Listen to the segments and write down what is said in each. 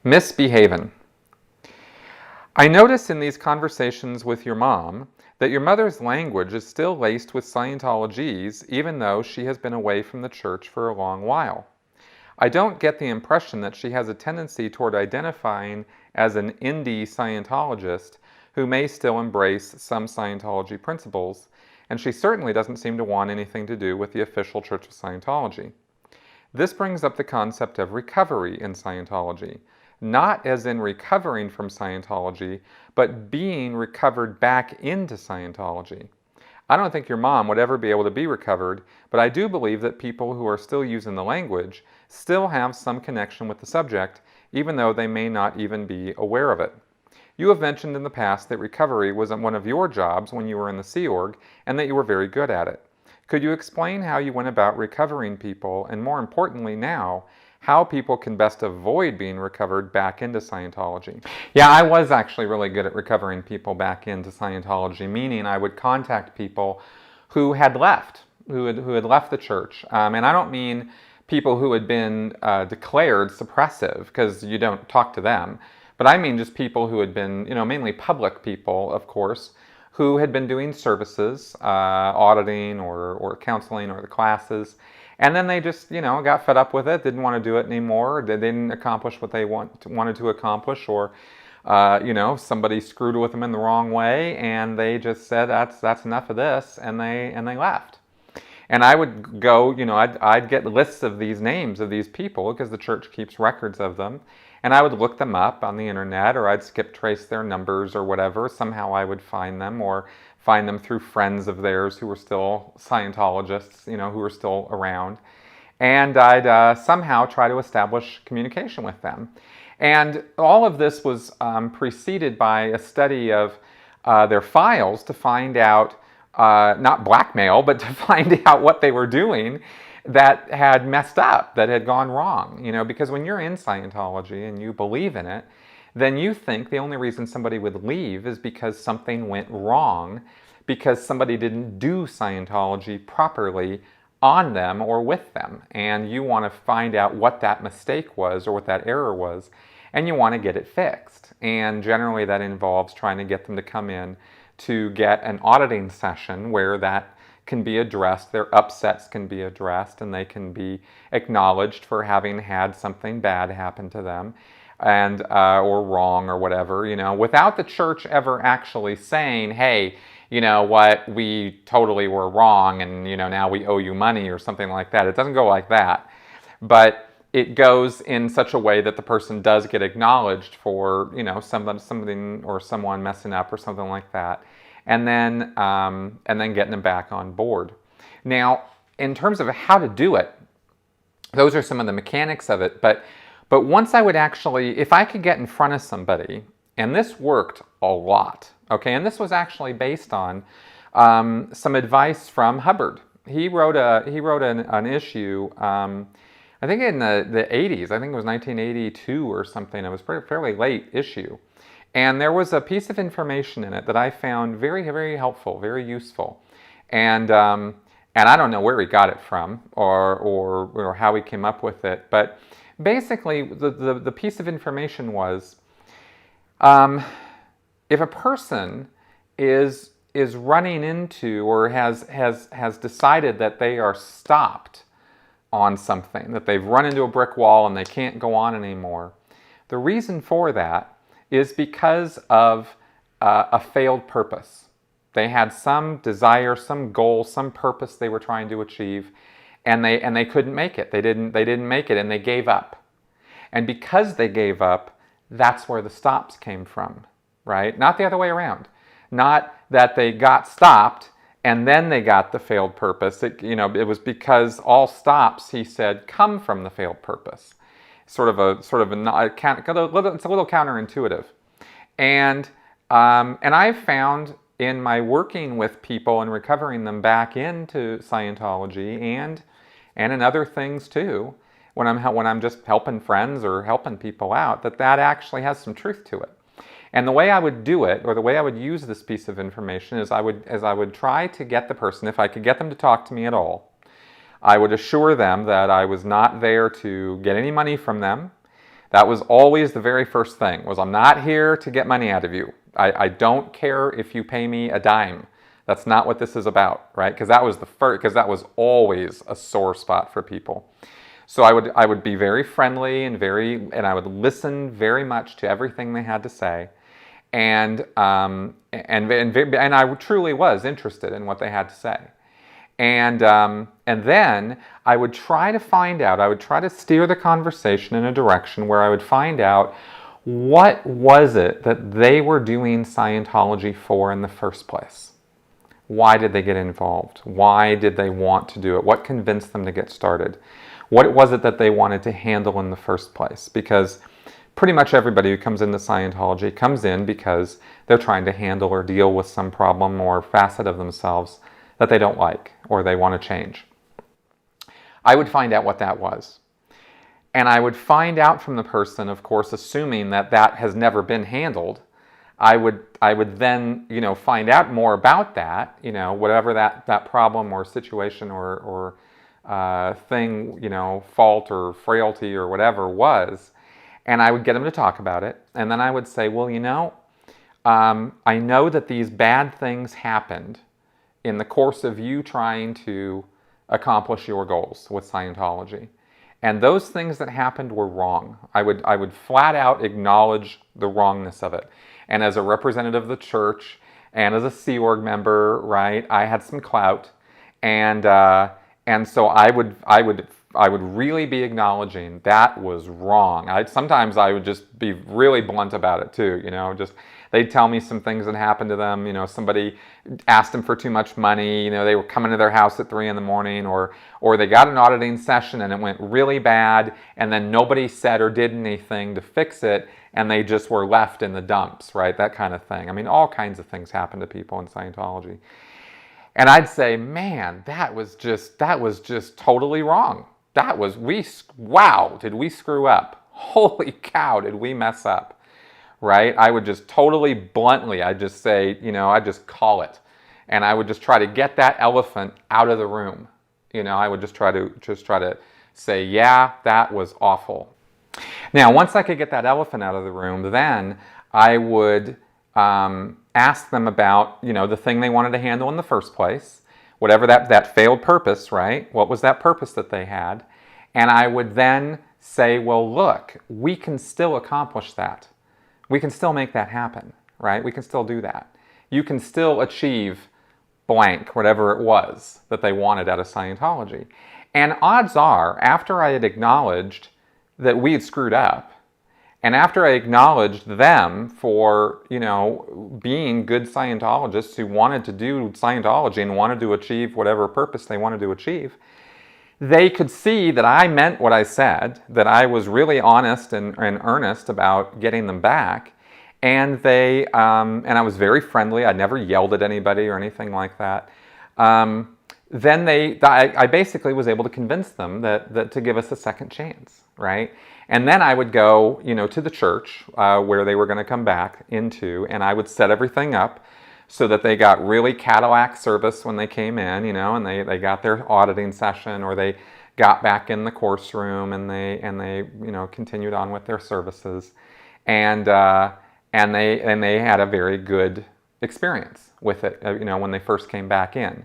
Misbehaving. I notice in these conversations with your mom that your mother's language is still laced with Scientology's, even though she has been away from the church for a long while. I don't get the impression that she has a tendency toward identifying as an indie Scientologist who may still embrace some Scientology principles, and she certainly doesn't seem to want anything to do with the official Church of Scientology. This brings up the concept of recovery in Scientology, not as in recovering from Scientology, but being recovered back into Scientology. I don't think your mom would ever be able to be recovered, but I do believe that people who are still using the language still have some connection with the subject, even though they may not even be aware of it. You have mentioned in the past that recovery was one of your jobs when you were in the Sea Org, and that you were very good at it. Could you explain how you went about recovering people, and more importantly now, how people can best avoid being recovered back into Scientology? Yeah, I was actually really good at recovering people back into Scientology, meaning I would contact people who had left, who had left the church. And I don't mean people who had been declared suppressive, because you don't talk to them. But I mean just people who had been, mainly public people, of course, who had been doing services, auditing or counseling or the classes. And then they just, got fed up with it, didn't want to do it anymore, they didn't accomplish what they wanted to accomplish, or, somebody screwed with them in the wrong way, and they just said, that's enough of this, and they left. And I would go, I'd get lists of these names of these people, because the church keeps records of them, and I would look them up on the internet, or I'd skip trace their numbers or whatever. Somehow I would find them, or find them through friends of theirs who were still Scientologists, who were still around. And I'd somehow try to establish communication with them. And all of this was preceded by a study of their files to find out, not blackmail, but to find out what they were doing that had messed up, that had gone wrong. Because when you're in Scientology and you believe in it, then you think the only reason somebody would leave is because something went wrong, because somebody didn't do Scientology properly on them or with them. And you want to find out what that mistake was or what that error was, and you want to get it fixed. And generally that involves trying to get them to come in to get an auditing session where that can be addressed, their upsets can be addressed, and they can be acknowledged for having had something bad happen to them, and or wrong or whatever, without the church ever actually saying, hey, what, we totally were wrong, and now we owe you money or something like that. It doesn't go like that, but it goes in such a way that the person does get acknowledged for something or someone messing up or something like that, and then getting them back on board. Now, in terms of how to do it, those are some of the mechanics of it, but once I would actually, if I could get in front of somebody, and this worked a lot, okay, and this was actually based on some advice from Hubbard. He wrote an issue, I think in the 80s, I think it was 1982 or something. It was a fairly late issue. And there was a piece of information in it that I found very, very helpful, very useful. And I don't know where he got it from or how he came up with it, but basically, the piece of information was, if a person is running into or has decided that they are stopped on something, that they've run into a brick wall and they can't go on anymore, the reason for that is because of a failed purpose. They had some desire, some goal, some purpose they were trying to achieve, and they couldn't make it. They didn't make it, and they gave up. And because they gave up, that's where the stops came from, right? Not the other way around. Not that they got stopped and then they got the failed purpose. It was because all stops, he said, come from the failed purpose. It's a little counterintuitive. And I've found in my working with people and recovering them back into Scientology and in other things too, when I'm just helping friends or helping people out, that actually has some truth to it. And the way I would do it, or the way I would use this piece of information, is I would try to get the person, if I could get them to talk to me at all, I would assure them that I was not there to get any money from them, That was always the very first thing, was I'm not here to get money out of you. I don't care if you pay me a dime. That's not what this is about, right? Because that was because that was always a sore spot for people. So I would be very friendly and I would listen very much to everything they had to say, and I truly was interested in what they had to say. And then I would try to find out, I would try to steer the conversation in a direction where I would find out what was it that they were doing Scientology for in the first place. Why did they get involved? Why did they want to do it? What convinced them to get started? What was it that they wanted to handle in the first place? Because pretty much everybody who comes into Scientology comes in because they're trying to handle or deal with some problem or facet of themselves that they don't like or they want to change. I would find out what that was. And I would find out from the person, of course, assuming that that has never been handled. I would then, find out more about that, whatever that problem or situation or thing, fault or frailty or whatever was, and I would get them to talk about it. And then I would say, well, I know that these bad things happened in the course of you trying to accomplish your goals with Scientology. And those things that happened were wrong. I would flat out acknowledge the wrongness of it. And as a representative of the church and as a Sea Org member, right, I had some clout. And so I would really be acknowledging that was wrong. Sometimes I would just be really blunt about it too, they'd tell me some things that happened to them. Somebody asked them for too much money. They were coming to their house at 3 in the morning, or they got an auditing session and it went really bad, and then nobody said or did anything to fix it, and they just were left in the dumps, right? That kind of thing. I mean, all kinds of things happen to people in Scientology. And I'd say, man, that was just totally wrong. Wow, did we screw up? Holy cow, did we mess up? Right? I would just totally bluntly, I'd just say, I'd just call it. And I would just try to get that elephant out of the room. I would just try to say, yeah, that was awful. Now, once I could get that elephant out of the room, then I would ask them about, the thing they wanted to handle in the first place, whatever that failed purpose, right? What was that purpose that they had? And I would then say, well, look, we can still accomplish that. We can still make that happen, right? We can still do that. You can still achieve blank, whatever it was that they wanted out of Scientology. And odds are, after I had acknowledged that we had screwed up, and after I acknowledged them for, being good Scientologists who wanted to do Scientology and wanted to achieve whatever purpose they wanted to achieve, they could see that I meant what I said, that I was really honest and earnest about getting them back, and and I was very friendly. I never yelled at anybody or anything like that. Then I basically was able to convince them that to give us a second chance, right? And then I would go, to the church where they were going to come back into, and I would set everything up so that they got really Cadillac service when they came in, and they got their auditing session, or they got back in the course room and they continued on with their services, and they had a very good experience with it, when they first came back in.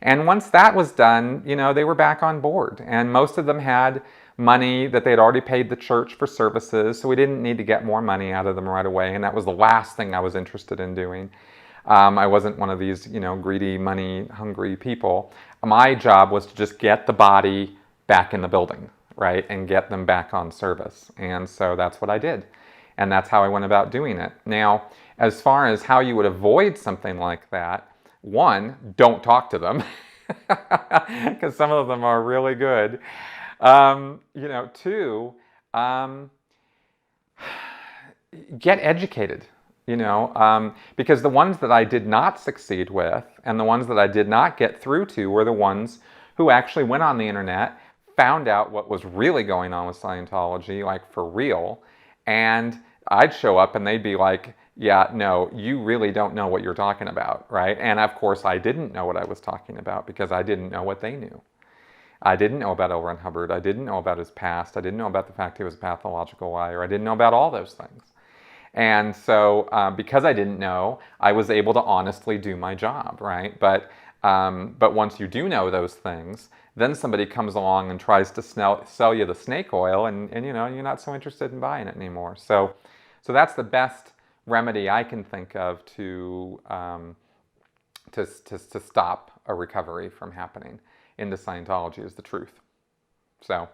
And once that was done, they were back on board, and most of them had money that they'd already paid the church for services, so we didn't need to get more money out of them right away, and that was the last thing I was interested in doing. I wasn't one of these, greedy, money-hungry people. My job was to just get the body back in the building, right, and get them back on service. And so that's what I did. And that's how I went about doing it. Now, as far as how you would avoid something like that, one, don't talk to them, because some of them are really good. Two, get educated. Because the ones that I did not succeed with and the ones that I did not get through to were the ones who actually went on the internet, found out what was really going on with Scientology, like for real, and I'd show up and they'd be like, yeah, no, you really don't know what you're talking about, right? And of course I didn't know what I was talking about because I didn't know what they knew. I didn't know about L. Ron Hubbard. I didn't know about his past. I didn't know about the fact he was a pathological liar. I didn't know about all those things. And so, because I didn't know, I was able to honestly do my job, right? But once you do know those things, then somebody comes along and tries to sell you the snake oil, and you know, you're not so interested in buying it anymore. So that's the best remedy I can think of to stop a recovery from happening into Scientology, is the truth. So